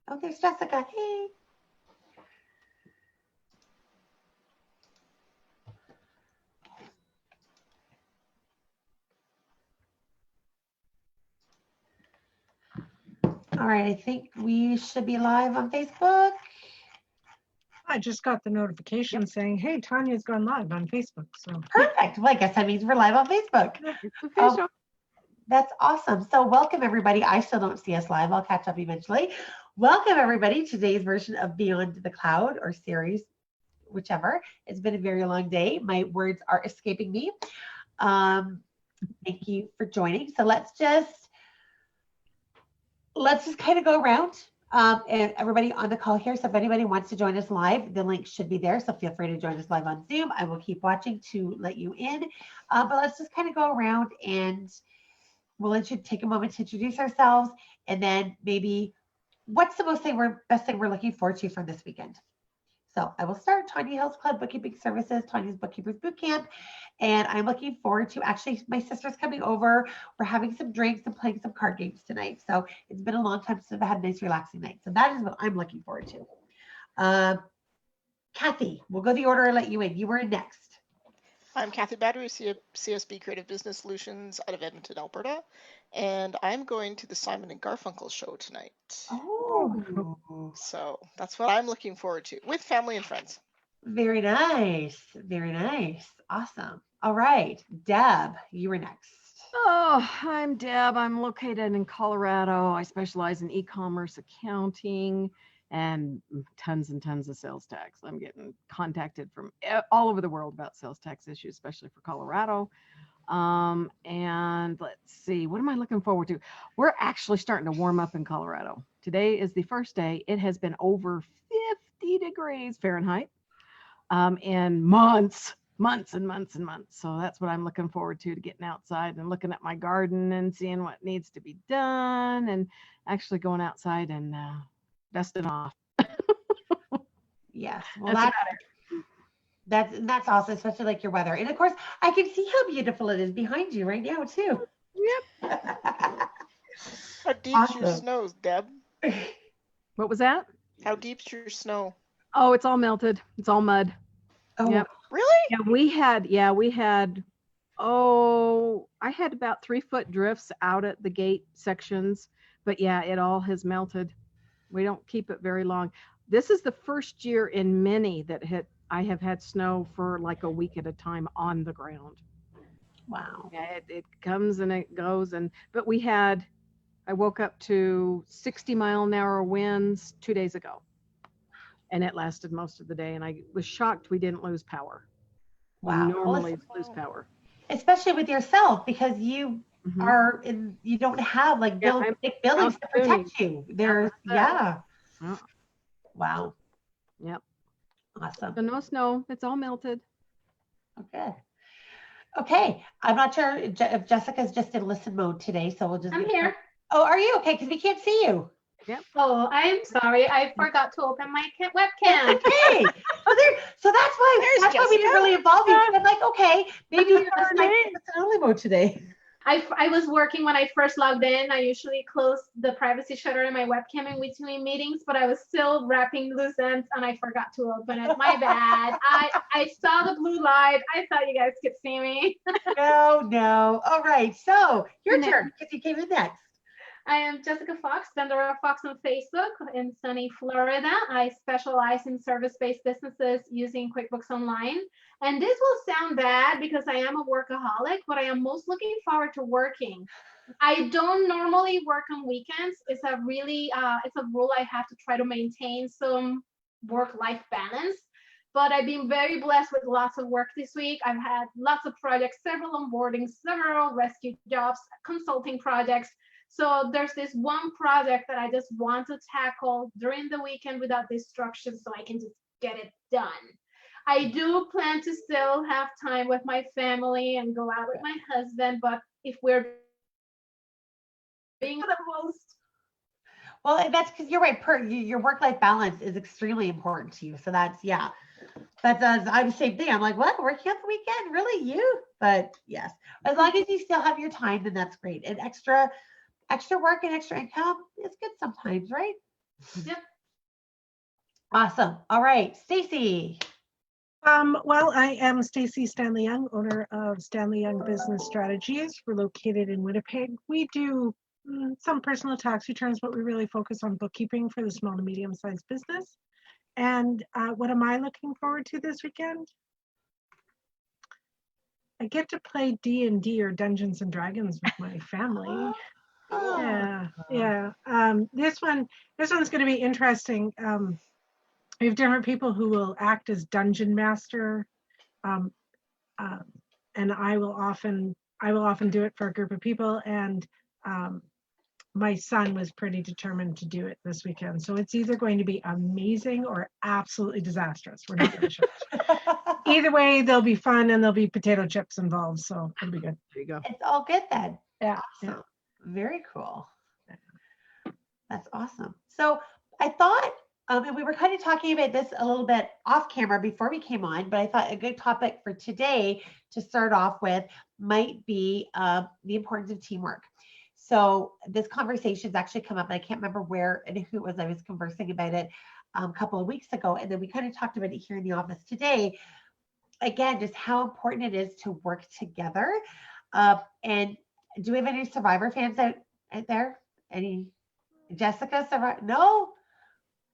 Oh, there's Jessica. Hey. All right, I think we should be live on Facebook. I just got the notification saying, hey, Tanya's gone live on Facebook. So Perfect. Well, I guess that means we're live on Facebook. it's official. That's awesome. So welcome everybody. I still don't see us live. I'll catch up eventually. Welcome everybody to today's version of Beyond the Cloud or series, whichever. It's been a very long day. My words are escaping me. Thank you for joining. So let's just kind of go around and everybody on the call here. So if anybody wants to join us live, the link should be there. So feel free to join us live on Zoom. I will keep watching to let you in. But let's just kind of go around and we'll take a moment to introduce ourselves and then maybe what's the best thing we're looking forward to from this weekend. So I will start. Tanya Hills Cloud Bookkeeping Services, Tanya's Bookkeepers Bootcamp. And I'm looking forward to actually my sister's coming over. We're having some drinks and playing some card games tonight. So it's been a long time since I've had a nice relaxing night. So that is what I'm looking forward to. Kathy, we'll go the order and let you in. You were in next. I'm Kathy Battery, CSB Creative Business Solutions out of Edmonton, Alberta, and I'm going to the Simon and Garfunkel show tonight. Oh, so that's what I'm looking forward to with family and friends. Very nice. Very nice. Awesome. All right, Deb, you were next. Oh, I'm Deb. I'm located in Colorado. I specialize in e-commerce accounting and tons and tons of sales tax. I'm getting contacted from all over the world about sales tax issues, especially for Colorado. And let's see, what am I looking forward to? We're actually starting to warm up in Colorado. Today is the first day. It has been over 50 degrees Fahrenheit in months and months and months. So that's what I'm looking forward to getting outside and looking at my garden and seeing what needs to be done and actually going outside and dusting off. Yes. Well, that's awesome, especially like your weather. And of course, I can see how beautiful it is behind you right now too. Yep. How deep's your snow, Deb? What was that? How deep's your snow? Oh, it's all melted. It's all mud. Oh, yep. Really? Yeah, we had, I had about 3-foot drifts out at the gate sections, but yeah, it all has melted. We don't keep it very long. This is the first year in many that I have had snow for like a week at a time on the ground. Wow. Yeah, it comes and it goes. But I woke up to 60-mile-an-hour winds 2 days ago. And it lasted most of the day. And I was shocked we didn't lose power. Wow. We normally lose power. Especially with yourself, because you are you don't have like buildings to protect you. There's, yeah. Oh. Wow. Yep. Awesome. So no snow. It's all melted. Okay. Okay. I'm not sure if Jessica's just in listen mode today, so we'll just. I'm here. Oh, are you okay? Because we can't see you. Yep. Oh, I'm sorry. I forgot to open my webcam. Okay. So that's why we didn't really involve you. I'm like, okay, maybe you're just like listen-only mode today. I was working when I first logged in. I usually close the privacy shutter in my webcam in between meetings, but I was still wrapping loose ends and I forgot to open it. My bad. I saw the blue light. I thought you guys could see me. No. All right. So your turn because you came in next. I am Jessica Fox, Vendora Fox on Facebook in sunny Florida. I specialize in service-based businesses using QuickBooks Online. And this will sound bad because I am a workaholic, but I am most looking forward to working. I don't normally work on weekends. It's a rule I have to try to maintain some work-life balance. But I've been very blessed with lots of work this week. I've had lots of projects, several onboardings, several rescue jobs, consulting projects. So there's this one project that I just want to tackle during the weekend without distraction so I can just get it done. I do plan to still have time with my family and go out with my husband, but if we're being the most. Well, that's because you're right. Your work-life balance is extremely important to you. So that's, yeah. I'm the same thing. I'm like, what? Working on the weekend? Really? You? But yes, as long as you still have your time, then that's great. And extra work and extra income is good sometimes, right? Yep. Awesome. All right, Stacy. Well, I am Stacy Stanley Young, owner of Stanley Young Business Strategies. We're located in Winnipeg. We do some personal tax returns, but we really focus on bookkeeping for the small to medium-sized business. And what am I looking forward to this weekend? I get to play D&D or Dungeons and Dragons with my family. Oh, Yeah. This one's going to be interesting. We have different people who will act as dungeon master, and I will often do it for a group of people. And my son was pretty determined to do it this weekend, so it's either going to be amazing or absolutely disastrous. We're not really sure. Either way, there'll be fun and there'll be potato chips involved, so it'll be good. There you go. It's all good then. Yeah. Awesome. Very cool. That's awesome. So I thought, and we were kind of talking about this a little bit off camera before we came on, but I thought a good topic for today to start off with might be the importance of teamwork. So this conversation's actually come up, and I can't remember where and who it was. I was conversing about it a couple of weeks ago, and then we kind of talked about it here in the office today. Again, just how important it is to work together. And do we have any Survivor fans out there? Any Jessica Survivor? No.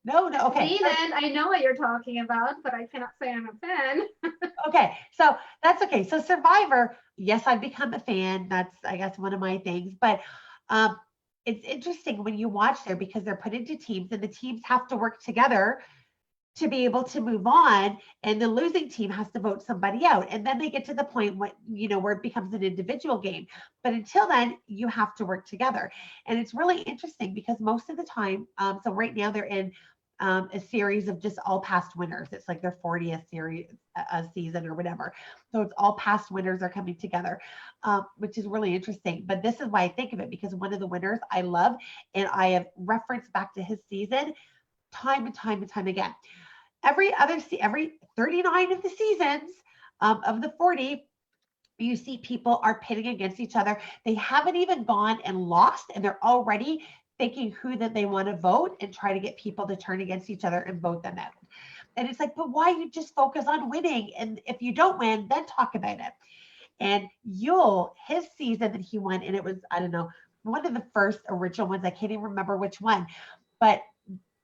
Okay. Steven, I know what you're talking about, but I cannot say I'm a fan. Okay, so that's okay. So Survivor, yes, I've become a fan. That's, I guess, one of my things. But it's interesting when you watch there because they're put into teams and the teams have to work together to be able to move on, and the losing team has to vote somebody out. And then they get to the point where it becomes an individual game. But until then, you have to work together. And it's really interesting because most of the time, so right now they're in a series of just all past winners. It's like their 40th series season or whatever. So it's all past winners are coming together, which is really interesting. But this is why I think of it, because one of the winners I love, and I have referenced back to his season time and time and time again. Every 39 of the seasons of the 40, you see people are pitting against each other. They haven't even gone and lost, and they're already thinking who that they want to vote and try to get people to turn against each other and vote them out. And it's like, but why you just focus on winning? And if you don't win, then talk about it. And his season that he won, and it was, I don't know, one of the first original ones. I can't even remember which one, but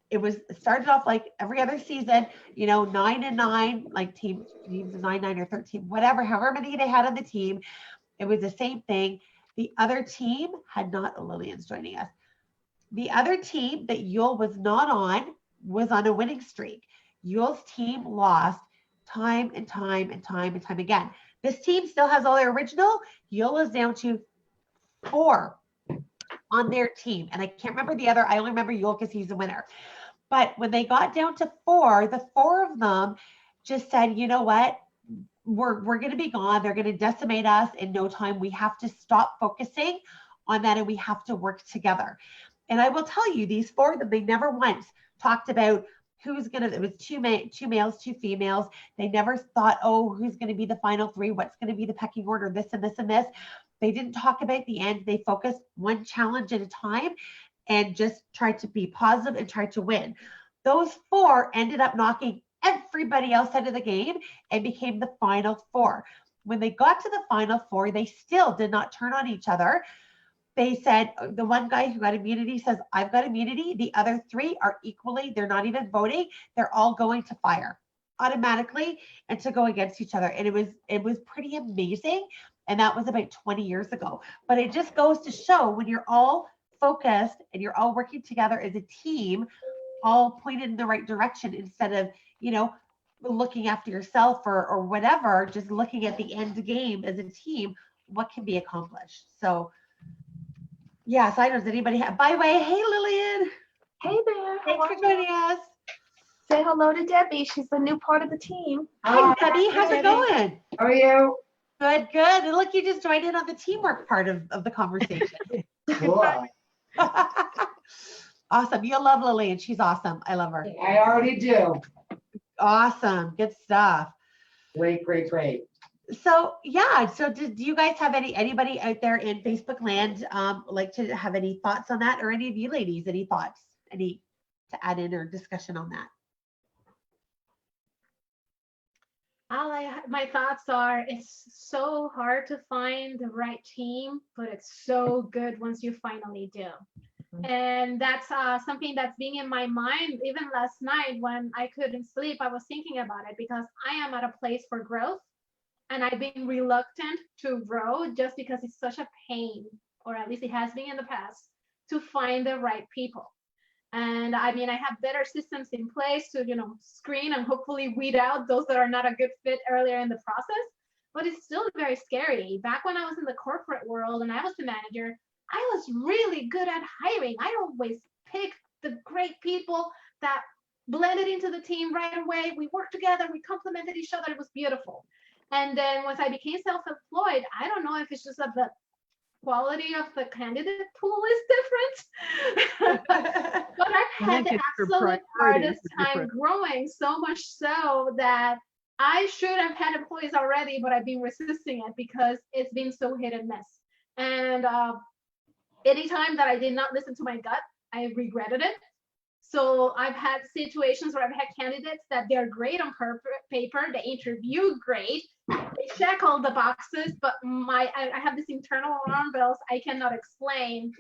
it started off like every other season, 9-9, like teams 9 or 13, whatever, however many they had on the team. It was the same thing. The other team had not, Lillian's joining us. The other team that Yule was not on was on a winning streak. Yule's team lost time and time and time and time again. This team still has all their original. Yule is down to 4 on their team. And I can't remember the other. I only remember Yule because he's the winner. But when they got down to 4, the 4 of them just said, you know what? We're going to be gone. They're going to decimate us in no time. We have to stop focusing on that, and we have to work together. And I will tell you, these 4 of them, they never once talked about it was 2 males, 2 females. They never thought, oh, who's going to be the final 3? What's going to be the pecking order? This and this and this. They didn't talk about the end. They focused one challenge at a time and just tried to be positive and tried to win. Those 4 ended up knocking everybody else out of the game and became the final 4. When they got to the final 4, they still did not turn on each other. They said, the one guy who got immunity says, I've got immunity. The other 3 are equally, they're not even voting. They're all going to fire automatically and to go against each other. And it was pretty amazing. And that was about 20 years ago. But it just goes to show when you're all focused and you're all working together as a team, all pointed in the right direction instead of, looking after yourself or whatever, just looking at the end game as a team, what can be accomplished. So yeah, so I don't know, does anybody have, by the way, hey Lillian. Hey there. Thanks for joining us. Say hello to Debbie. She's the new part of the team. Hi Debbie, how's it going? How are you? Good. And look, you just joined in on the teamwork part of the conversation. Cool. Awesome. You'll love Lillian. She's awesome. I love her. I already do. Awesome. Good stuff. Great. So yeah. So do you guys have anybody out there in Facebook land like to have any thoughts on that, or any of you ladies, any thoughts? Any to add in or discussion on that? My thoughts are, it's so hard to find the right team, but it's so good once you finally do. And that's something that's being in my mind. Even last night when I couldn't sleep, I was thinking about it because I am at a place for growth, and I've been reluctant to grow just because it's such a pain, or at least it has been in the past, to find the right people. And I mean, I have better systems in place to, screen and hopefully weed out those that are not a good fit earlier in the process. But it's still very scary. Back when I was in the corporate world and I was the manager, I was really good at hiring. I always picked the great people that blended into the team right away. We worked together, we complemented each other. It was beautiful. And then once I became self-employed, I don't know if it's just that the quality of the candidate pool is different. But I've had the absolute hardest time growing, so much so that I should have had employees already, but I've been resisting it because it's been so hit and miss. And anytime that I did not listen to my gut, I regretted it. So I've had situations where I've had candidates that they're great on paper, they interview great, they check all the boxes, but I have this internal alarm bells I cannot explain,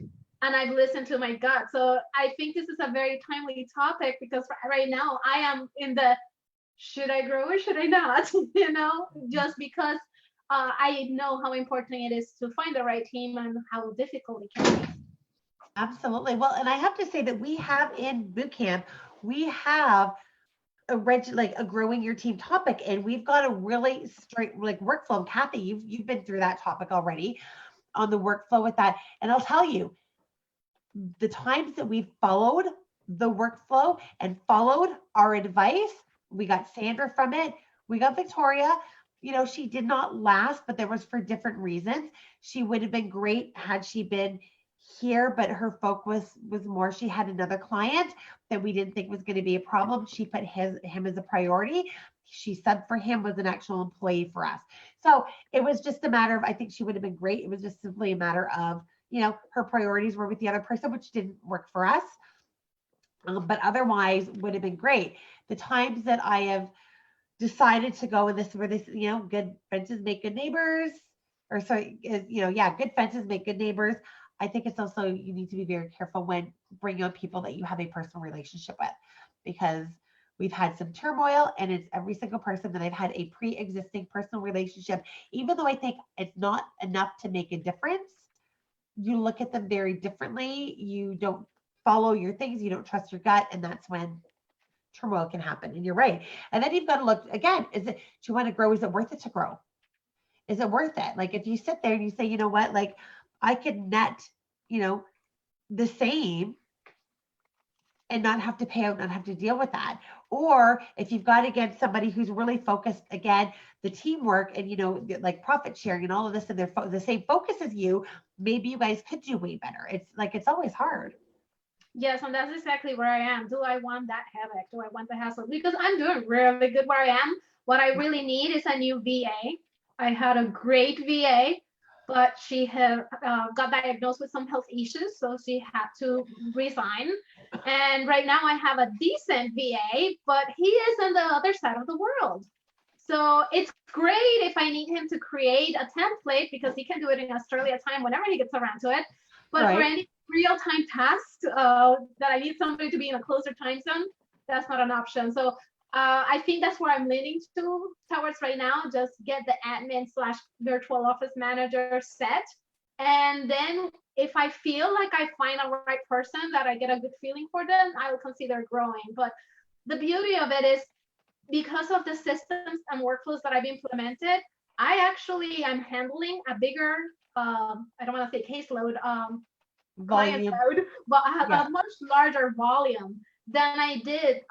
and I've listened to my gut. So I think this is a very timely topic because right now I am in the should I grow or should I not? Just because I know how important it is to find the right team and how difficult it can be. Absolutely. Well, and I have to say that we have in Bootcamp, we have a growing your team topic, and we've got a really straight workflow. Kathy, you've been through that topic already on the workflow with that. And I'll tell you, the times that we've followed the workflow and followed our advice, we got Sandra from it, we got Victoria. She did not last, but there was for different reasons. She would have been great had she been here, but her focus was more, she had another client that we didn't think was going to be a problem. She put him as a priority. She subbed for him, was an actual employee for us. So it was just a matter of, I think she would have been great. It was just simply a matter of, her priorities were with the other person, which didn't work for us. But otherwise would have been great. The times that I have decided to go with this, where this, good fences make good neighbors, or sorry, good fences make good neighbors. I think it's also, you need to be very careful when bringing on people that you have a personal relationship with, because we've had some turmoil, and it's every single person that I've had a pre-existing personal relationship. Even though I think it's not enough to make a difference, you look at them very differently. You don't follow your things. You don't trust your gut. And that's when turmoil can happen. And you're right. And then you've got to look again, do you want to grow? Is it worth it to grow? Is it worth it? Like, if you sit there and you say, you know what, like I could net, the same and not have to pay out, not have to deal with that. Or if you've got, again, somebody who's really focused, again, the teamwork and, like profit sharing and all of this, and they're the same focus as you, maybe you guys could do way better. It's always hard. Yes, and that's exactly where I am. Do I want that headache? Do I want the hassle? Because I'm doing really good where I am. What I really need is a new VA. I had a great VA, but she had got diagnosed with some health issues, so she had to resign. And right now I have a decent VA, but he is on the other side of the world. So it's great if I need him to create a template, because he can do it in Australia time whenever he gets around to it. But for any real-time tasks that I need somebody to be in a closer time zone, that's not an option. So I think that's where I'm leaning towards right now. Just get the admin/virtual office manager set. And then if I feel like I find a right person that I get a good feeling for them, I will consider growing. But the beauty of it is, because of the systems and workflows that I've implemented, I actually am handling a bigger, I don't want to say caseload, client load, but I have a much larger volume than I did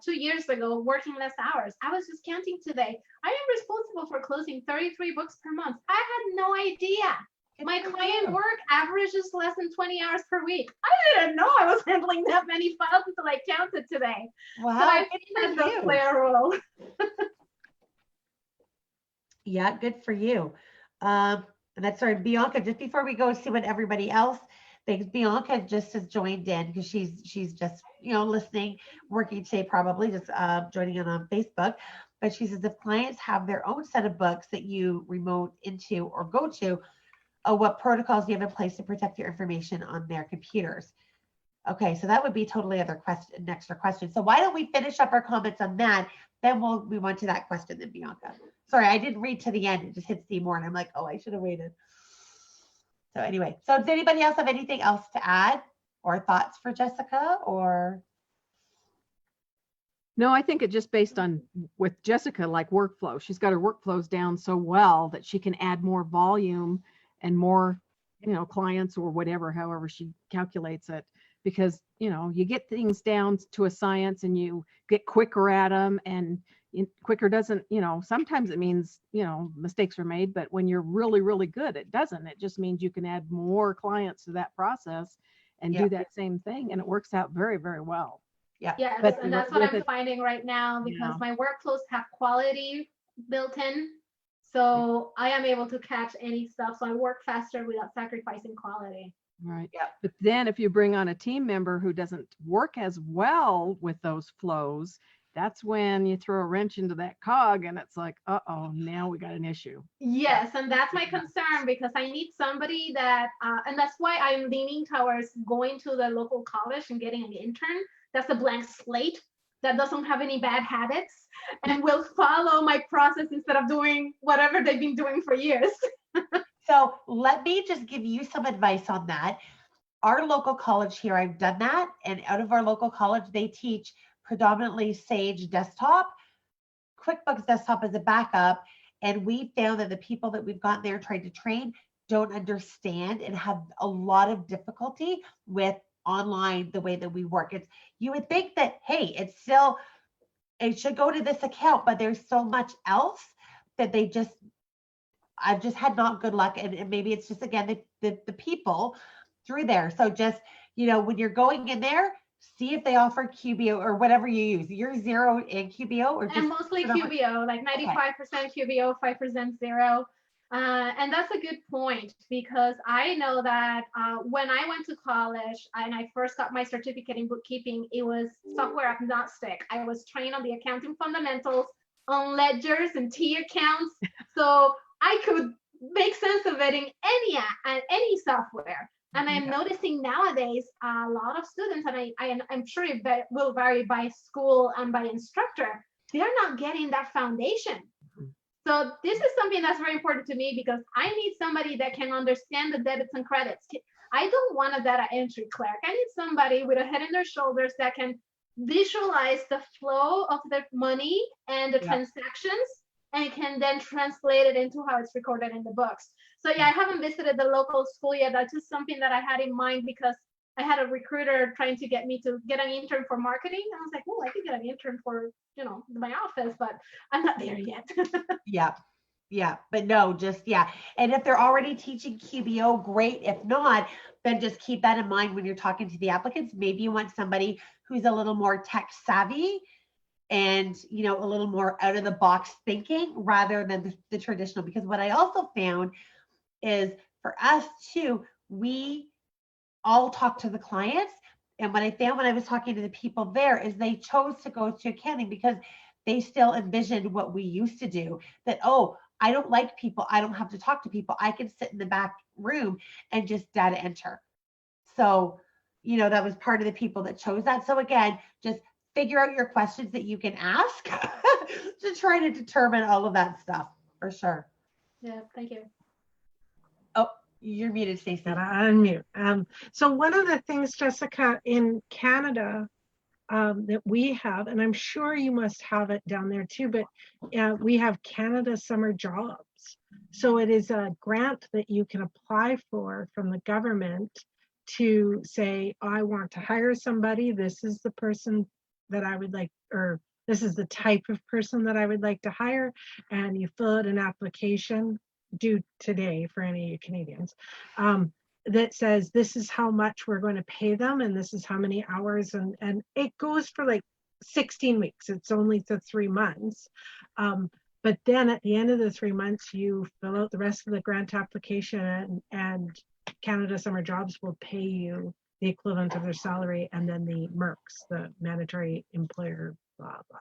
2 years ago, working less hours. I was just counting today. I am responsible for closing 33 books per month. I had no idea. My client work averages less than 20 hours per week. I didn't know I was handling that many files until I counted today. Wow. So I think that does play a role. Yeah, good for you. And that's sorry, Bianca, just before we go see what everybody else Thanks. Bianca just has joined in because she's just, listening, working today, probably just joining in on Facebook. But she says if clients have their own set of books that you remote into or go to, what protocols do you have in place to protect your information on their computers? Okay, so that would be totally an extra question. So why don't we finish up our comments on that? Then we'll move on to that question then, Bianca. Sorry, I didn't read to the end. It just hit see more and I'm like, oh, I should have waited. So anyway, so does anybody else have anything else to add or thoughts for Jessica or? No, I think it just based on with Jessica, like workflow. She's got her workflows down so well that she can add more volume and more, clients or whatever, however she calculates it. Because, you get things down to a science and you get quicker at them, and quicker doesn't, sometimes it means, mistakes are made, but when you're really, really good, it doesn't. It just means you can add more clients to that process and do that same thing. And it works out very, very well. Yeah. Yes, But and that's what with I'm it- finding right now because Yeah. my workflows have quality built in. So I am able to catch any stuff. So I work faster without sacrificing quality. Right. Yeah. But then if you bring on a team member who doesn't work as well with those flows, that's when you throw a wrench into that cog and it's like, uh-oh, now we got an issue. Yes, and that's my concern because I need somebody that, and that's why I'm leaning towards going to the local college and getting an intern. That's a blank slate that doesn't have any bad habits and will follow my process instead of doing whatever they've been doing for years. So let me just give you some advice on that. Our local college here, I've done that. And out of our local college, they teach predominantly Sage Desktop, QuickBooks Desktop as a backup. And we found that the people that we've gotten there tried to train don't understand and have a lot of difficulty with online, the way that we work. You would think that, hey, it should go to this account, but there's so much else that I've just had not good luck. And maybe it's just, again, the people through there. So just, when you're going in there, see if they offer QBO or whatever you use. You're Zero in QBO or just? And mostly QBO, like 95% QBO, 5% Zero. And that's a good point because I know that when I went to college and I first got my certificate in bookkeeping, it was software agnostic. I was trained on the accounting fundamentals, on ledgers and T accounts. So I could make sense of it in any software. And I'm noticing nowadays a lot of students, and I'm sure it will vary by school and by instructor, they're not getting that foundation. So this is something that's very important to me because I need somebody that can understand the debits and credits. I don't want a data entry clerk. I need somebody with a head in their shoulders that can visualize the flow of the money and the transactions and can then translate it into how it's recorded in the books. So I haven't visited the local school yet. That's just something that I had in mind because I had a recruiter trying to get me to get an intern for marketing. And I was like, oh, I could get an intern for, my office, but I'm not there yet. Yeah. But no, and if they're already teaching QBO, great. If not, then just keep that in mind when you're talking to the applicants. Maybe you want somebody who's a little more tech savvy and, a little more out of the box thinking rather than the traditional. Because what I also found is for us too, we all talk to the clients. And what I found when I was talking to the people there is they chose to go to accounting because they still envisioned what we used to do, that, oh, I don't like people. I don't have to talk to people. I can sit in the back room and just data enter. So, that was part of the people that chose that. So again, just figure out your questions that you can ask to try to determine all of that stuff for sure. Yeah, thank you. Oh, you're muted, Stacey. Gotta unmute. So one of the things, Jessica, in Canada that we have, and I'm sure you must have it down there too, but we have Canada Summer Jobs. So it is a grant that you can apply for from the government to say, I want to hire somebody. This is the person that I would like, or this is the type of person that I would like to hire. And you fill out an application due today for any Canadians that says this is how much we're going to pay them and this is how many hours, and it goes for like 16 weeks. It's only the 3 months. But then at the end of the 3 months, you fill out the rest of the grant application and Canada Summer Jobs will pay you the equivalent of their salary, and then the MERCs, the mandatory employer, blah, blah,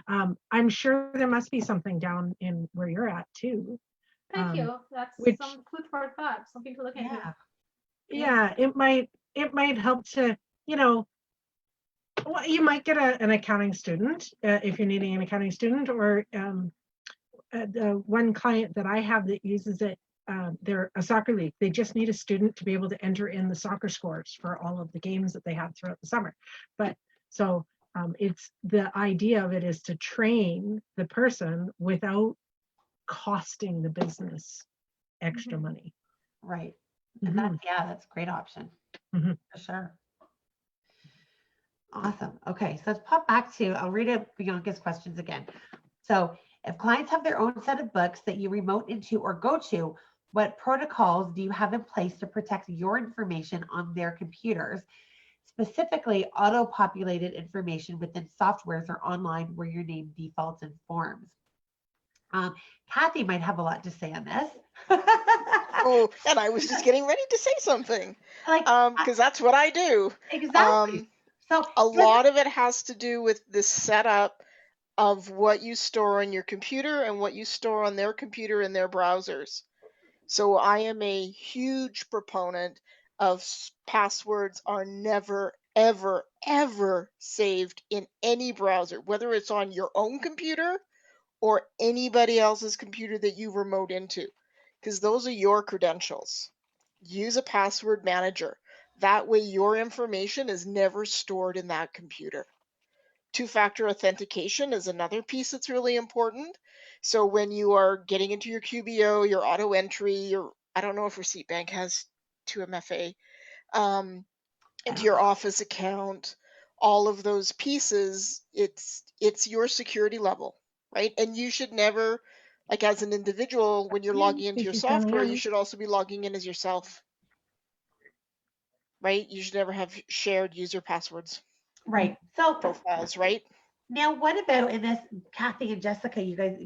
blah. I'm sure there must be something down in where you're at too. Thank you. That's which- some food for thought, something to look into. Yeah. Yeah, it might help to, well, you might get an accounting student if you're needing an accounting student, or the one client that I have that uses it, they're a soccer league. They just need a student to be able to enter in the soccer scores for all of the games that they have throughout the summer. But so it's the idea of it is to train the person without costing the business extra money. Right. And that's a great option Mhm. for sure. Awesome. Okay, so let's pop back to, I'll read Bianca's questions again. So if clients have their own set of books that you remote into or go to, what protocols do you have in place to protect your information on their computers, specifically auto-populated information within softwares or online where your name defaults in forms? Kathy might have a lot to say on this. Oh, and I was just getting ready to say something, Like, because that's what I do. exactly. So A lot of it has to do with the setup of what you store on your computer and what you store on their computer and their browsers. So I am a huge proponent of passwords are never, ever, ever saved in any browser, whether it's on your own computer or anybody else's computer that you remote into, because those are your credentials. Use a password manager. That way your information is never stored in that computer. Two-factor authentication is another piece that's really important. So when you are getting into your QBO, your auto entry, I don't know if Receipt Bank has 2MFA, into your office account, all of those pieces, it's your security level, right? And you should never, like as an individual, when you're logging into your software, you should also be logging in as yourself, right? You should never have shared user passwords, right. So profiles, right? now, what about in this, Kathy and Jessica, you guys,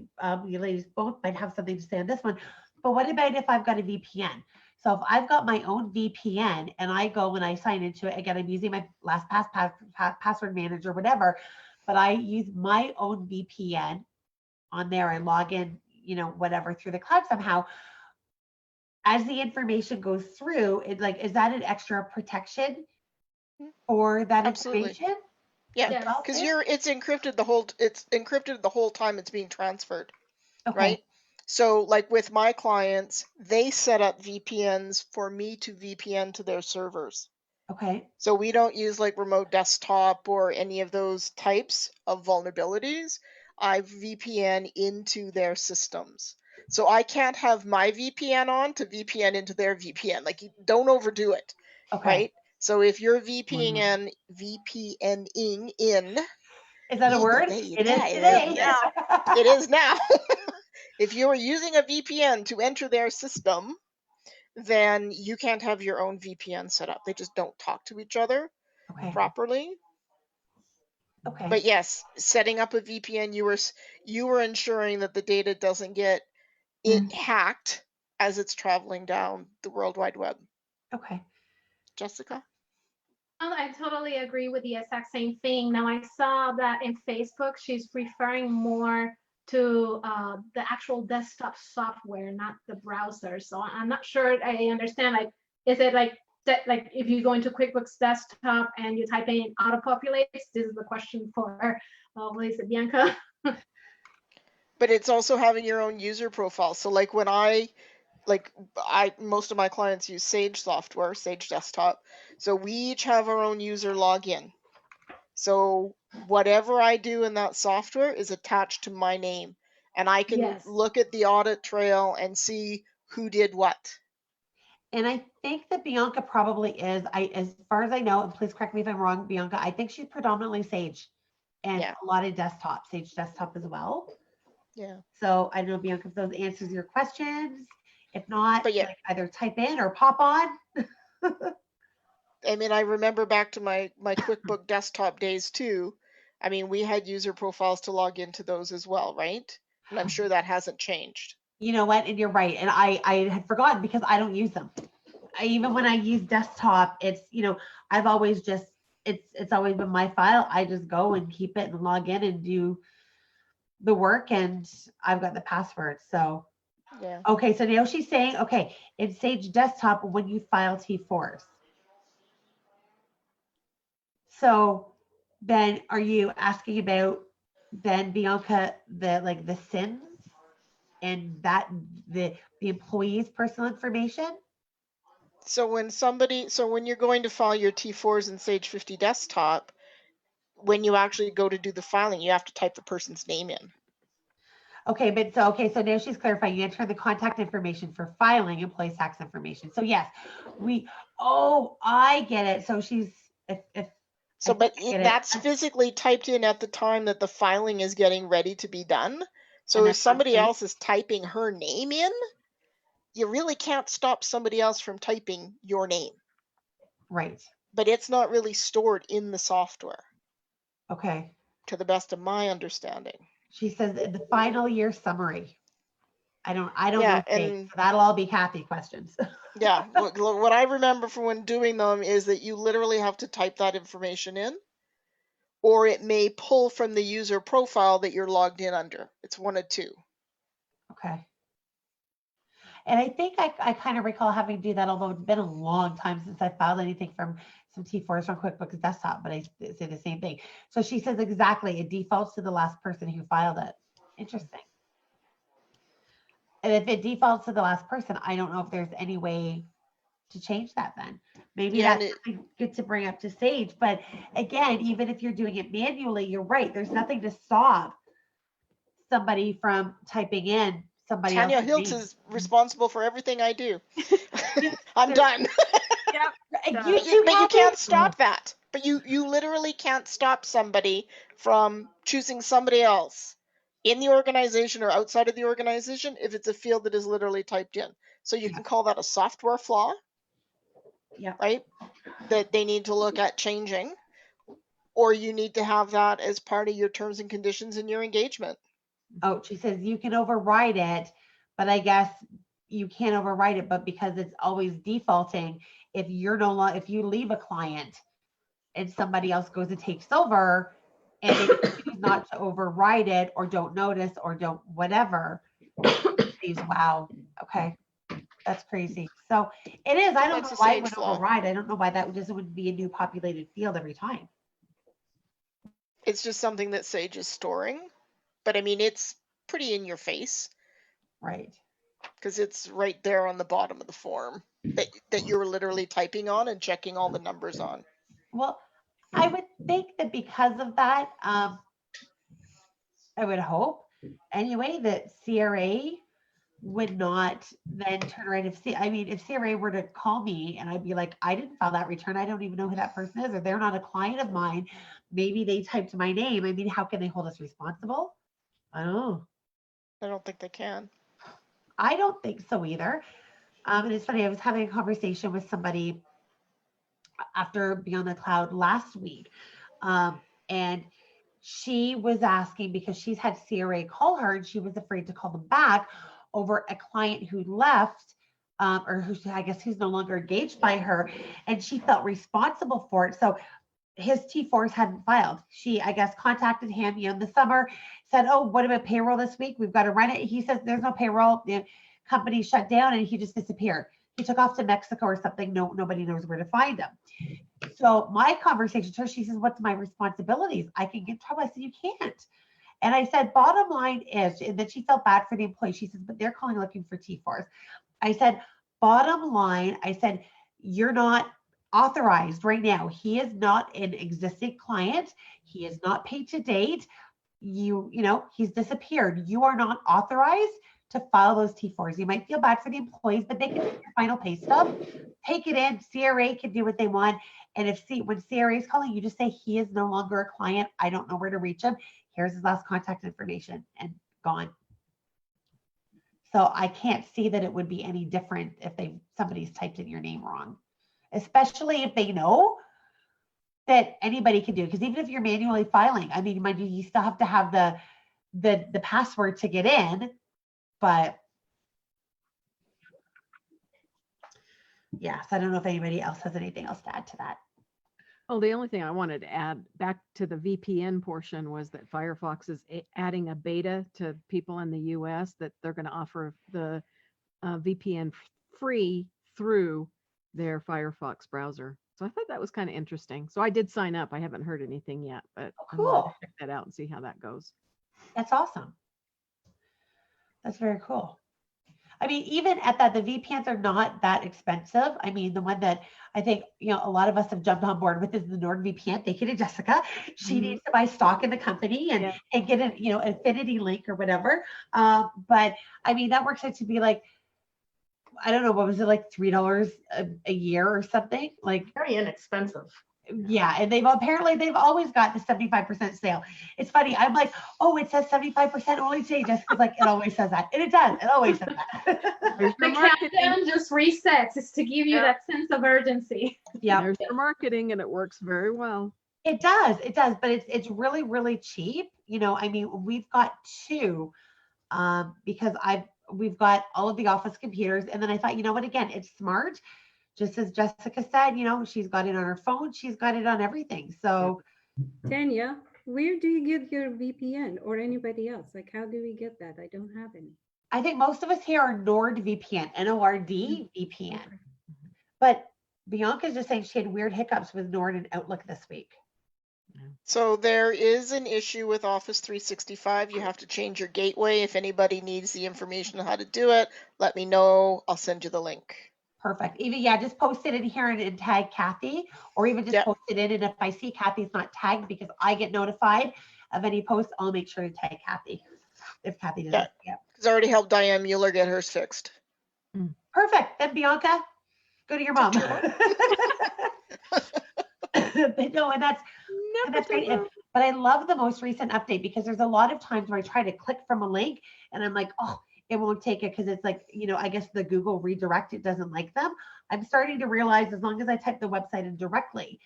you ladies both might have something to say on this one, but what about if I've got a VPN? So if I've got my own VPN and I go and I sign into it, again, I'm using my LastPass password manager, whatever, but I use my own VPN on there. I log in, whatever, through the cloud somehow. As the information goes through, is that an extra protection for that Absolutely. information? Yeah, Yes. because it's encrypted the whole time it's being transferred, Okay. right? So like with my clients, they set up VPNs for me to VPN to their servers. Okay. So we don't use like remote desktop or any of those types of vulnerabilities. I VPN into their systems. So I can't have my VPN on to VPN into their VPN. Like, you don't overdo it, Okay. right? So if you're VPNing in, Is that a word? It is today. it is now. If you are using a VPN to enter their system, then you can't have your own VPN set up. They just don't talk to each other Okay. properly. Okay. But yes, setting up a VPN, you were ensuring that the data doesn't get hacked as it's traveling down the World Wide Web. Okay. Jessica? I totally agree with the exact same thing. Now I saw that in Facebook, she's referring more to the actual desktop software, not the browser. So I'm not sure I understand. Like, is it like if you go into QuickBooks Desktop and you type in auto-populates? This is the question for what is it, Bianca? But it's also having your own user profile. So like when most of my clients use Sage software, Sage Desktop. So we each have our own user login. So whatever I do in that software is attached to my name, and I can look at the audit trail and see who did what. And I think that Bianca probably is, as far as I know, and please correct me if I'm wrong, Bianca, I think she's predominantly Sage and a lot of desktop, Sage Desktop as well. Yeah. So I don't know, Bianca, if those answers your questions. If not, But yeah, like either type in or pop on. I mean, I remember back to my QuickBook Desktop days too. I mean, we had user profiles to log into those as well, right? And I'm sure that hasn't changed. You know what? And you're right. And I had forgotten because I don't use them. even when I use desktop, it's, I've always just, it's always been my file. I just go and keep it and log in and do the work, and I've got the password. So, Yeah. okay. So now she's saying, okay, in Sage Desktop, when you file T4s. So then are you asking about then, Bianca, the SINs and that the employee's personal information? So when you're going to file your T4s in Sage 50 Desktop, when you actually go to do the filing, you have to type the person's name in. Okay, but so now she's clarifying. You enter the contact information for filing employee tax information. So yes, I get it. So she's if So, I but get it. that's physically typed in at the time that the filing is getting ready to be done. So And if that's somebody okay. else is typing her name in, you really can't stop somebody else from typing your name. Right. But it's not really stored in the software, Okay. to the best of my understanding. She says the final year summary. I don't Yeah, know. and So that'll all be Kathy questions. yeah, what I remember from when doing them is that you literally have to type that information in, or it may pull from the user profile that you're logged in under. It's one of two. Okay. And I think I kind of recall having to do that, although it's been a long time since I filed anything from some T4s from QuickBooks Desktop, but I say the same thing. So she says exactly, it defaults to the last person who filed it. Interesting. And if it defaults to the last person, I don't know if there's any way to change that then. Maybe Yeah, that's something good to bring up to Sage. But again, even if you're doing it manually, you're right. There's nothing to stop somebody from typing in somebody Tanya else's Hiltz name. is responsible for everything I do. I'm done. Yep. You But too, you Kathy? can't stop that. But you literally can't stop somebody from choosing somebody else in the organization or outside of the organization if it's a field that is literally typed in. So you can call that a software flaw, Yeah. right? That they need to look at changing, or you need to have that as part of your terms and conditions in your engagement. Oh, she says you can override it, but I guess you can't override it, but because it's always defaulting, if you're no longer, if you leave a client and somebody else goes and takes over and they choose not to override it or don't notice or don't whatever, wow, okay, that's crazy. So it is, I don't That's know a why it Sage would flaw. override. I don't know why that would be a new populated field every time. It's just something that Sage is storing. But I mean, it's pretty in your face. Right. Because it's right there on the bottom of the form that you're literally typing on and checking all the numbers on. Well, I would think that because of that, I would hope anyway that CRA would not then turn around if CRA were to call me and I'd be like, I didn't file that return. I don't even know who that person is, or they're not a client of mine. Maybe they typed my name. I mean, how can they hold us responsible? I don't know. I don't think they can. I don't think so either. And it's funny, I was having a conversation with somebody after being on the cloud last week. And she was asking because she's had CRA call her and she was afraid to call them back over a client who left or who's no longer engaged by her, and she felt responsible for it. So his T4s hadn't filed. She, I guess, contacted him in the summer, said, oh, what about payroll this week? We've got to run it. He says there's no payroll. The company shut down and he just disappeared. He took off to Mexico or something. Nobody knows where to find him. So my conversation to her, she says, what's my responsibilities? I can get in trouble. I said, you can't. And I said, bottom line is, and then she felt bad for the employee. She says, but they're calling looking for T4s. I said, bottom line, I said, you're not authorized right now. He is not an existing client. He is not paid to date. He's disappeared. You are not authorized to file those T4s. You might feel bad for the employees, but they can take your final pay stub, take it in. CRA can do what they want. And when CRA is calling, you just say he is no longer a client. I don't know where to reach him. Here's his last contact information, and gone. So I can't see that it would be any different if somebody's typed in your name wrong, especially if they know that anybody can do it. Because even if you're manually filing, I mean, mind you, you still have to have the password to get in, but yeah, so I don't know if anybody else has anything else to add to that. Oh, the only thing I wanted to add back to the VPN portion was that Firefox is adding a beta to people in the US that they're going to offer the VPN free through their Firefox browser. So I thought that was kind of interesting. So I did sign up. I haven't heard anything yet, but Oh, I wanted to cool. check that out and see how that goes. That's awesome. That's very cool. I mean, even at that, the VPNs are not that expensive. I mean, the one that I think, a lot of us have jumped on board with is the NordVPN. Thank you to Jessica. She needs to buy stock in the company and, Yeah. and get an, affinity link or whatever. But I mean, that works out to be like, I don't know, what was it, like $3 a year or something? Like, Very inexpensive. yeah, and they've always got the 75% sale. It's funny. I'm like, oh, it says 75% only today, just because like it always says that. And it does. It always says that. There's The your marketing. countdown just resets. It's to give you Yeah. that sense of urgency. Yeah, There's your marketing, and it works very well. it does. It does. But it's really, really cheap. I mean, we've got two because we've got all of the office computers. And then I thought, you know what, again, it's smart. Just as Jessica said, she's got it on her phone. She's got it on everything. So Tanya, where do you get your VPN or anybody else? Like, how do we get that? I don't have any. I think most of us here are NordVPN, N-O-R-D VPN. But Bianca's just saying she had weird hiccups with Nord and Outlook this week. So there is an issue with Office 365. You have to change your gateway. If anybody needs the information on how to do it, let me know. I'll send you the link. Perfect. Even, just post it in here and tag Kathy, or even just post it in. And if I see Kathy's not tagged, because I get notified of any posts, I'll make sure to tag Kathy if Kathy doesn't. Yeah. Because I already helped Diane Mueller get hers fixed. Perfect. Then Bianca, go to your mom. But no, and that's great. But I love the most recent update, because there's a lot of times where I try to click from a link and I'm like, oh, it won't take it because it's like, I guess the Google redirect, it doesn't like them. I'm starting to realize as long as I type the website in directly,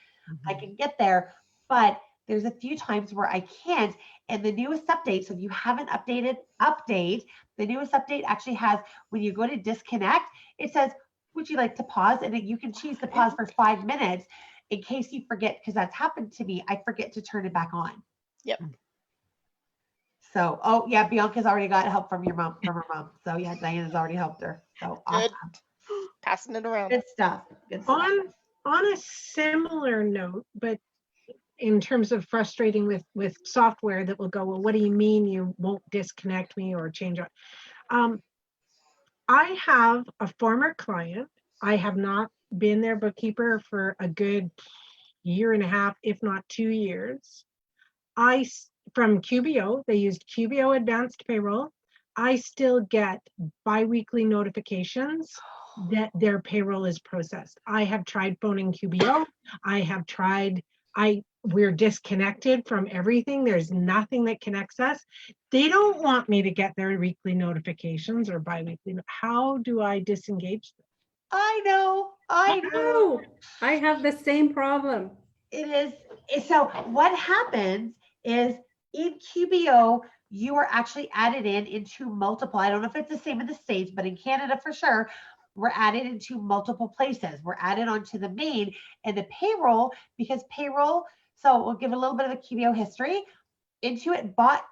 I can get there. But there's a few times where I can't. And the newest update, so if you haven't updated, the newest update actually has, when you go to disconnect, it says, would you like to pause? And then you can choose to pause for 5 minutes in case you forget, because that's happened to me. I forget to turn it back on. Yep. So, oh yeah, Bianca's already got help from her mom. So yeah, Diana's already helped her. So awesome. Passing it around. Good stuff. Good stuff. On a similar note, but in terms of frustrating with software that will go, well, what do you mean you won't disconnect me or change it? I have a former client. I have not been their bookkeeper for a good year and a half, if not 2 years. From QBO, they used QBO Advanced Payroll. I still get biweekly notifications that their payroll is processed. I have tried phoning QBO. We're disconnected from everything. There's nothing that connects us. They don't want me to get their weekly notifications or biweekly. How do I disengage them? I know. Oh, I have the same problem. It is. So what happens is in QBO, you are actually added into multiple. I don't know if it's the same in the States, but in Canada for sure, we're added into multiple places. We're added onto the main and the payroll, because payroll, so we'll give a little bit of a QBO history. Intuit bought,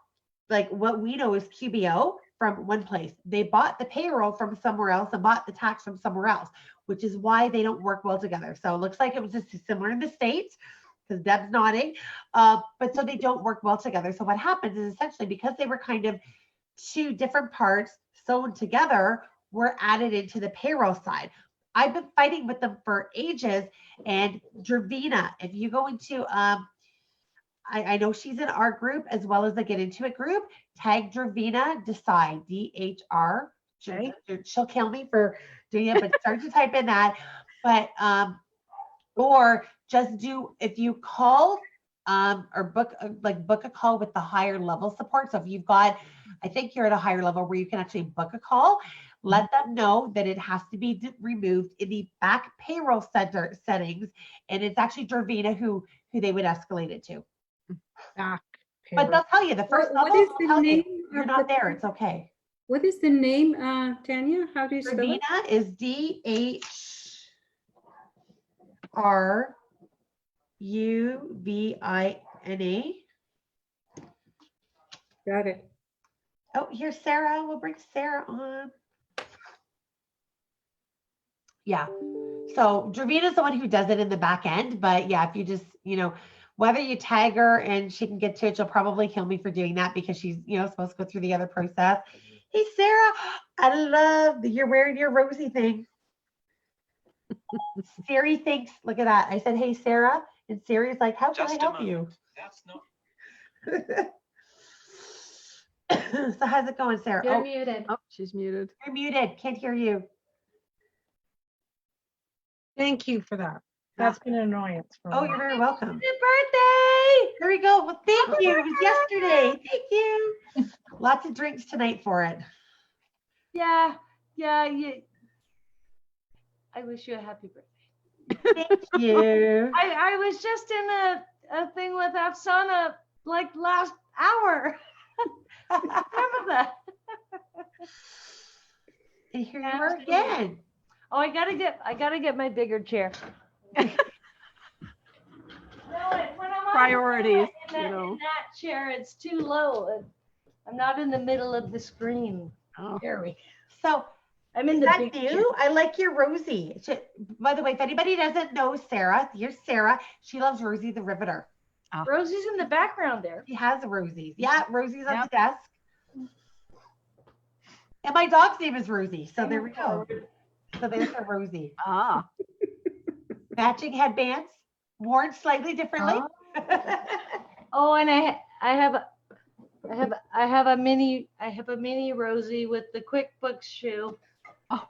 like, what we know is QBO from one place. They bought the payroll from somewhere else and bought the tax from somewhere else, which is why they don't work well together. So it looks like it was just similar in the States, because Deb's nodding, but so they don't work well together. So what happens is essentially, because they were kind of two different parts sewn together, we're added into the payroll side. I've been fighting with them for ages. And Dravina, if you go into, I know she's in our group as well as the Get Into It group, tag Dravina Decide, D-H-R. Okay. She'll kill me for doing it, but start to type in that. But, or just if you call or book a call with the higher level support. So if you've got, I think you're at a higher level where you can actually book a call, let them know that it has to be removed in the back payroll center settings. And it's actually Dravina who they would escalate it to. Back But they'll tell you the first level, What is they'll the tell you, name you're of not the- there. It's okay. What is the name, Tanya? How do you spell it? Dravina is D-H, Got it. Oh, here's Sarah. We'll bring Sarah on. Yeah. So Dravina's the one who does it in the back end, but yeah, if you just, whether you tag her and she can get to it, she'll probably kill me for doing that because she's, supposed to go through the other process. Hey, Sarah, I love that you're wearing your Rosie thing. Siri thinks, look at that. I said, hey, Sarah. And Siri's like, how can I help you? That's not. So how's it going, Sarah? You're muted. Oh, she's muted. You're muted. Can't hear you. Thank you for that. That's been an annoyance for Oh, me. you're very welcome. Happy birthday! There we go. Well, thank you. It was yesterday. Thank you. Lots of drinks tonight for it. Yeah. I wish you a happy birthday. Thank you. I was just in a thing with Afsana like last hour. Remember that? And here you are again. Oh, I gotta get my bigger chair. When I'm on Priorities, in that chair, it's too low. I'm not in the middle of the screen. Oh, There we go. So I'm in is the that big new? chair. I like your Rosie. By the way, if anybody doesn't know Sarah, here's Sarah. She loves Rosie the Riveter. Rosie's in the background there. She has Rosie's. Yeah, Rosie's on Yep. the desk. And my dog's name is Rosie. So there we go. So there's our Rosie. ah. Matching headbands, worn slightly differently. Oh, and I have a mini Rosie with the QuickBooks shoe. Oh.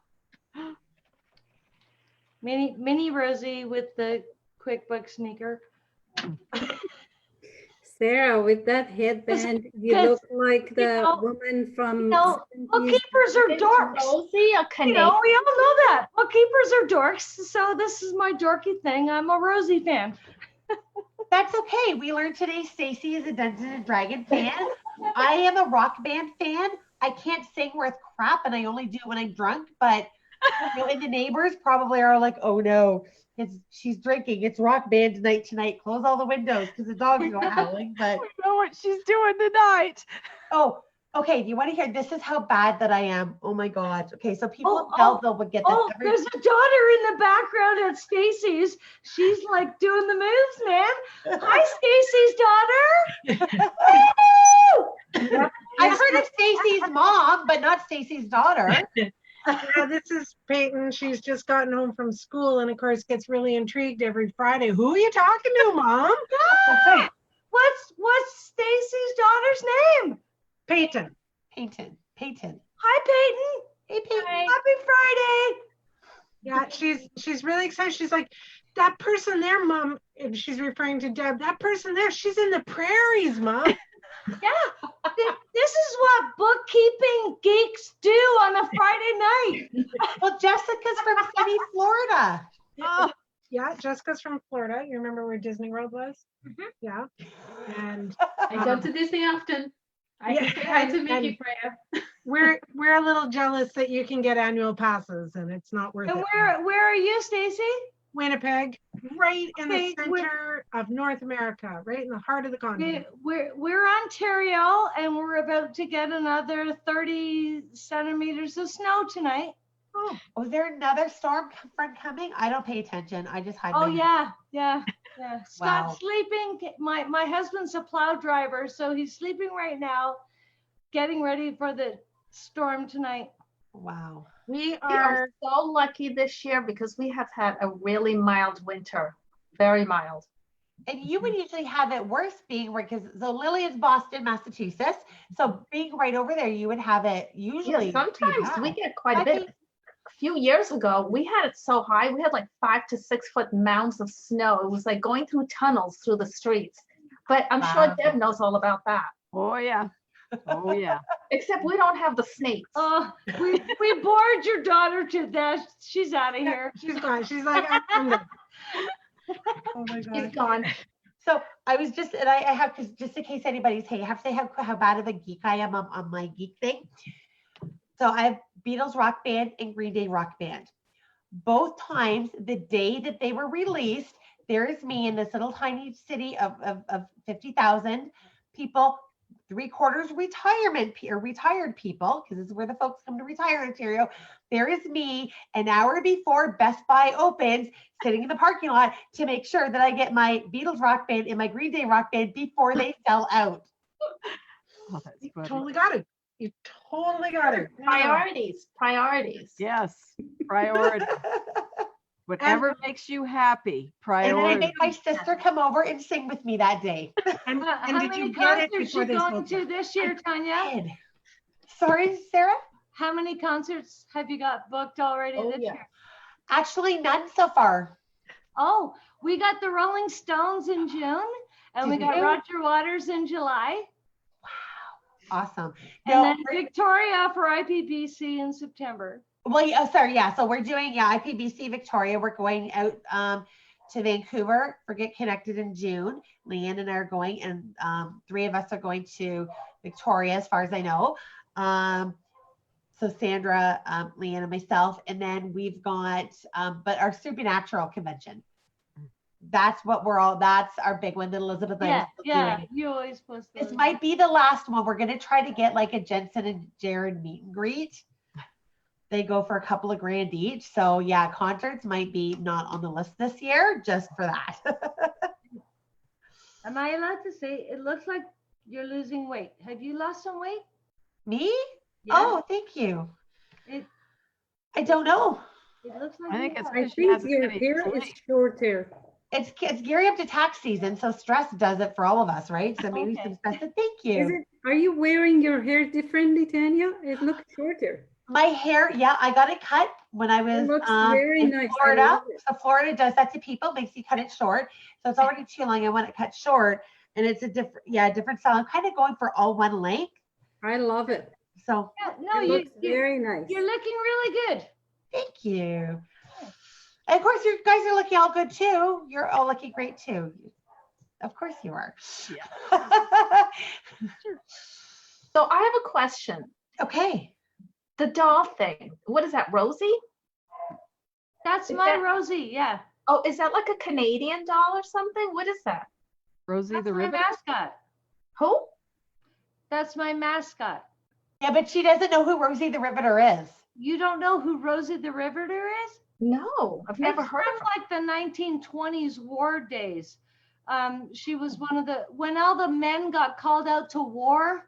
Mini Rosie with the QuickBooks sneaker. Sarah, with that headband, you look like the woman from. Bookkeepers are dorks. Rosie, a We all know that. Bookkeepers are dorks. So this is my dorky thing. I'm a Rosie fan. That's okay. We learned today Stacy is a Dungeons and Dragon fan. I am a rock band fan. I can't sing worth crap, and I only do it when I'm drunk. But and the neighbors probably are like, "Oh no, she's drinking. It's rock band night tonight. Close all the windows because the dogs go howling." But We know what she's doing tonight. oh, okay. Do you want to hear? This is how bad that I am. Oh my god. Okay, so people in Belleville would get this. Oh, there's a daughter in the background at Stacy's. She's like doing the moves, man. Hi, Stacy's daughter. Woo! I've heard of Stacy's mom, but not Stacy's daughter. Yeah, this is Peyton. She's just gotten home from school and of course gets really intrigued every Friday. Who are you talking to, Mom? What's Stacy's daughter's name? Peyton. Peyton. Hi, Peyton. Hey, Peyton. Happy Friday. Yeah, she's really excited. She's like, that person there, Mom, and she's referring to Deb. That person there, she's in the prairies, Mom. Yeah, this is what bookkeeping geeks do on a Friday night. Well, Jessica's from sunny Florida. Oh, Yeah, Jessica's from Florida. You remember where Disney World was? Mhm. Yeah. And I go to Disney often. I Yeah, can say hi to and- Mickey Freya. we're a little jealous that you can get annual passes and it's not worth And it. where are you, Stacy? Winnipeg, right in the Okay, we're- center of North America, right in the heart of the continent. We're Ontario, and we're about to get another 30 centimeters of snow tonight. Oh, Was there another storm front coming? I don't pay attention. I just hide. Oh my head. yeah. Scott's Wow. sleeping. My husband's a plow driver, so he's sleeping right now, getting ready for the storm tonight. Wow. we We are are so lucky this year because we have had a really mild winter, very mild. And you would usually have it worse being right because so Lillian's Boston, Massachusetts. So being right over there, you would have it usually. Yeah, pretty sometimes we bad. get quite a I bit. think- A few years ago, we had it so high, we had like 5 to 6 foot mounds of snow. It was like going through tunnels through the streets. But I'm sure Wow. Deb knows all about that. oh yeah. Oh yeah. Except we don't have the snakes. Oh, we bored your daughter to death. She's out of here. she's gone. She's like, I'm done. Oh my He's god. gone. So I was just, and I have, because just in case anybody's, hey, I have to say how bad of a geek I am on my geek thing. So I have Beatles Rock Band and Green Day Rock Band. both times, the day that they were released, there is me in this little tiny city of 50,000 people, 3/4 retirement or retired people, because this is where the folks come to retire in Ontario. There is me an hour before Best Buy opens, sitting in the parking lot to make sure that I get my Beatles rock band and my Green Day rock band before they sell out. Oh, that's You funny. totally got it. You totally got it. Priorities, priorities. Yes, priority. Whatever makes you happy, And then I priority. made my sister come over and sing with me that day. And How did you many get it concerts before you they going sold to it? this year, Tanya? Kid. Sorry, Sarah? How many concerts have you got booked already Oh, this yeah. year? Actually, none so far. Oh, we got the Rolling Stones in June, and we Did got you? Roger Waters in July, Awesome. and No, then Victoria for IPBC in September. well, yeah, sorry, yeah. So we're doing IPBC Victoria. We're going out to Vancouver for Get Connected in June. Leanne and I are going, and 3 of us are going to Victoria, as far as I know. So Sandra, Leanne, and myself, and then we've got, but our Supernatural convention. That's what that's our big one that Elizabeth and I are still doing. You always post This those. might be the last one. We're going to try to get like a Jensen and Jared meet and greet. They go for a couple of grand each. So yeah, concerts might be not on the list this year just for that. Am I allowed to say, it looks like you're losing weight. Have you lost some weight? Me? Yeah. Oh, thank you. It, I don't know. it looks like I think you it's have. I because she think hasn't your been hair eating is sleep. shorter. It's gearing up to tax season, so stress does it for all of us, right? So maybe Okay. some stress. But thank Is you. it? Are you wearing your hair differently, Tanya? It looks shorter. My hair, yeah, I got it cut when I was looks very in nice. I Florida. love it. So Florida does that to people, makes you cut it short. So it's already too long. I want it cut short, and it's a different style. I'm kind of going for all one length. I love it. So Yeah, no, It looks very nice. you're looking really good. thank you. And of course, you guys are looking all good too. You're all looking great too. Of course you are. Yeah. So I have a question. Okay. The doll thing, what is that, Rosie? That's Is my that- Rosie, yeah. Oh, is that like a Canadian doll or something? What is that? Rosie That's the my Riveter. mascot. Who? That's my mascot. Yeah, but she doesn't know who Rosie the Riveter is. You don't know who Rosie the Riveter is? No, I've never It's heard from of her. like the 1920s war days. She was one of when all the men got called out to war,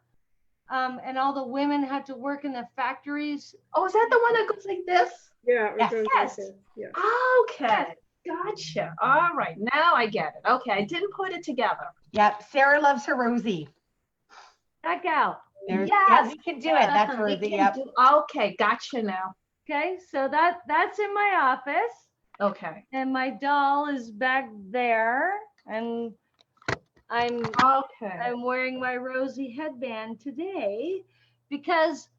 and all the women had to work in the factories. Oh, is that the one that goes like this? Yeah. Yes. it goes Yes. like this. Yeah. Okay, gotcha. All right, now I get it. Okay, I didn't put it together. Yep. Sarah loves her Rosie. That gal. There's, Yes. yeah, we can do it. That's We Rosie. can Yep. do- Okay, gotcha now. Okay, so that's in my office, Okay. and my doll is back there, and I'm Okay. wearing my Rosie headband today because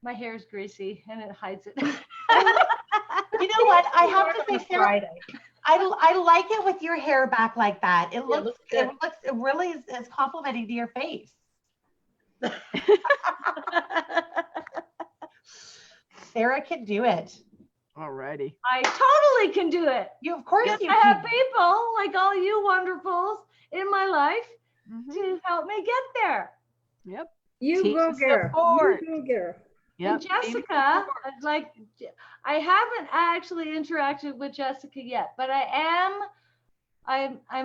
my hair is greasy and it hides it. You know what? I have to say, Sarah, Friday. I like it with your hair back like that. It Yeah, looks looks it really is complimenting to your face. Sarah can do it. Alrighty. I totally can do it. You of course Because you I have can. people like all you wonderfuls in my life Mhm. to help me get there. Yep. You Team go, girl. support. You go, girl. Yep. And Jessica, like, I haven't actually interacted with Jessica yet, but I'm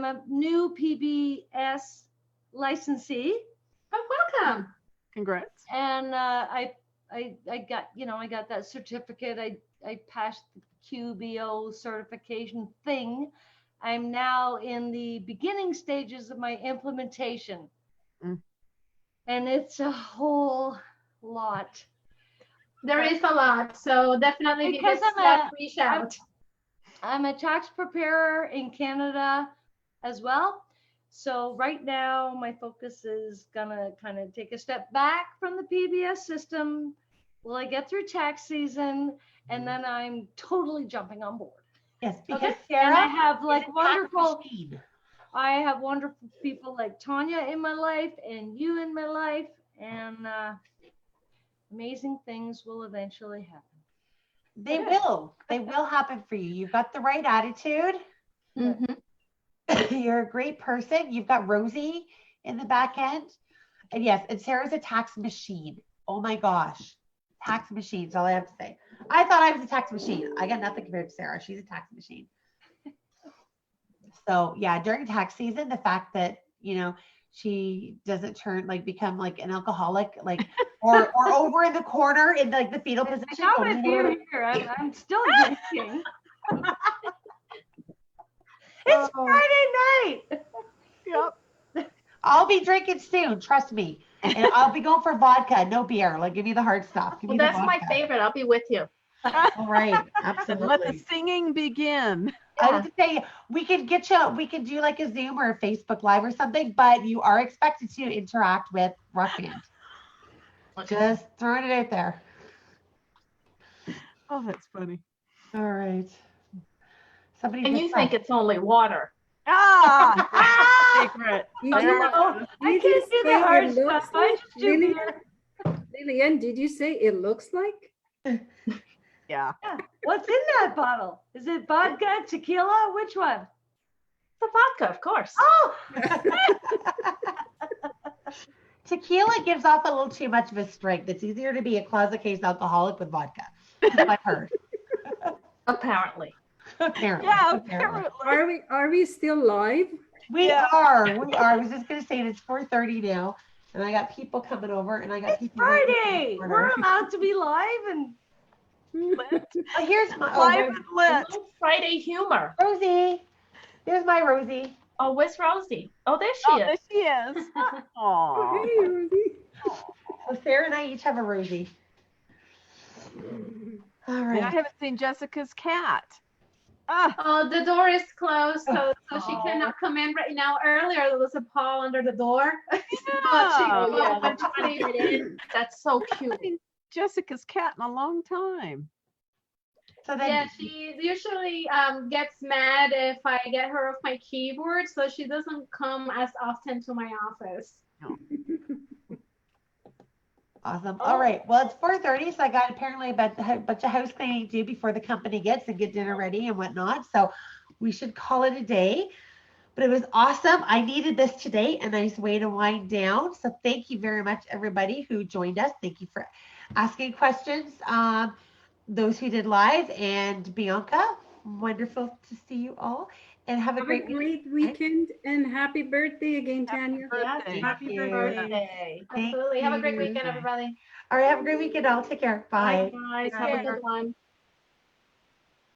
a new PBS licensee, Oh, welcome. Congrats. and I got, I got that certificate. I passed the QBO certification thing. I'm now in the beginning stages of my implementation. Mm. And it's a whole lot. There is a lot, so definitely if you Because get I'm stuck, reach out. I'm a tax preparer in Canada as well. So right now my focus is gonna kind of take a step back from the PBS system while I get through tax season, and then I'm totally jumping on board. Yes, because And Sarah I have is like a tax wonderful, machine. I have wonderful people like Tanya in my life and you in my life, and amazing things will eventually happen. They will. They will happen for you. You've got the right attitude. Mhm. You're a great person. You've got Rosie in the back end. And yes, and Sarah's a tax machine. Oh my gosh. Tax machine is all I have to say. I thought I was a tax machine. I got nothing compared to Sarah. She's a tax machine. So yeah, during tax season, the fact that, she doesn't become like an alcoholic, or over in the corner in like the fetal position. I'm with you here. I'm still drinking. It's Friday night. Yep. I'll be drinking soon, trust me. And I'll be going for vodka, no beer. Like, give me the hard stuff. Give Well, me the that's my vodka. favorite. I'll be with you. All right, And absolutely. let the singing begin. I was to say we could do like a Zoom or a Facebook Live or something, but you are expected to interact with Rock Band. Just throwing it out there. Oh, that's funny. All right. Somebody And just you think left. it's only water. Ah, secret. Did I you, know. I did you can't do say the hard it looks stuff. I like? just do beer. Lillian, did you say it looks like? Yeah. Yeah. What's in that bottle? Is it vodka, tequila? Which one? The vodka, of course. Oh, Tequila gives off a little too much of a strength. It's easier to be a closet case alcoholic with vodka. I've heard. Apparently. Apparently. Yeah, Apparently. apparently. Are we still live? We Yeah. are. I was just gonna say it's 4:30 now, and I got people coming over, and I got it's people waiting in the Friday. corner. We're allowed to be live and Oh, here's my Live there's and lit. Little Friday humor. Rosie. There's my Rosie. Oh, where's Rosie? Oh, there Oh, she there is. she is. Aw. Hey, Rosie. So Sarah and I each have a Rosie. All And I right. haven't seen Jessica's cat. Ah, Oh, the door is closed, so she Oh. cannot come in right now. Earlier, there was a paw under the door. But she Yeah. Oh, yeah. opened Trying to get in. That's so I cute. haven't seen Jessica's cat in a long time. So then Yeah, she usually gets mad if I get her off my keyboard, so she doesn't come as often to my office. awesome. All right. Well, it's 4:30, so I got apparently a bunch of house cleaning to do before the company gets and get dinner ready and whatnot. So we should call it a day. But it was awesome. I needed this today, a nice way to wind down. So thank you very much, everybody who joined us. Thank you for asking questions. Those who did live, and Bianca, wonderful to see you all. And have a Have a great week. great weekend and happy birthday again, Tanya. Birthday. happy you. birthday. Thank Absolutely. Have a great you. weekend, everybody. All right, have a great weekend all. Take care. Bye. Bye, guys. Have a care. good one.